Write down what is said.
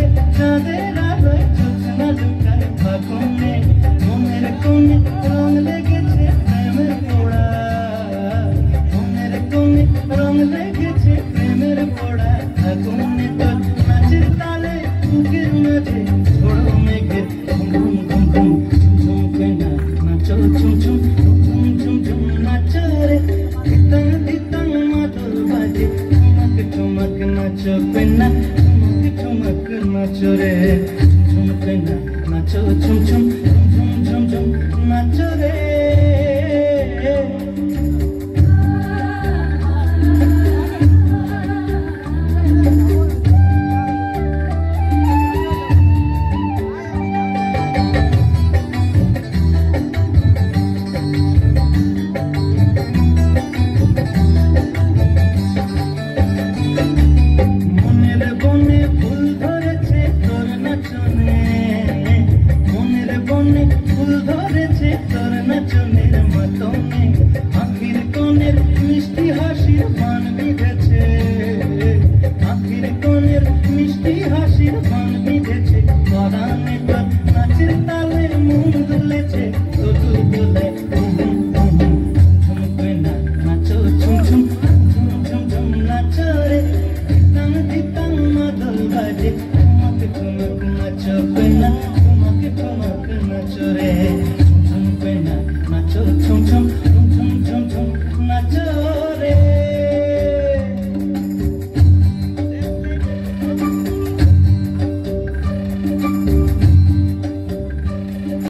রে চাঁদের আলোয় জ্যোৎস্না লুকায় ফাগুনে মনের কোণে রং লেগেছে প্রেমের পোড়া মনের কোণে রং লেগেছে প্রেমের পোড়া ফাগুনে তোর নাচের তালে বুকের মাঝে ঝোড়ো মেঘের ঘুম ঘুম ঘুম ঘুম ঝুম কেনা নাচো ঝুম ঝুম ঝুম ঝুম ঝুম নাচো রে ধিতাং ধিতাং মাদল বাজে ঠুমক ঠুমক নাচো কেনা ঠুমক ঠুমক নাচো রে ঝুম কেনা নাচো ঝুম ঝুম ঝুম ঝুম ঝুম নাচো রে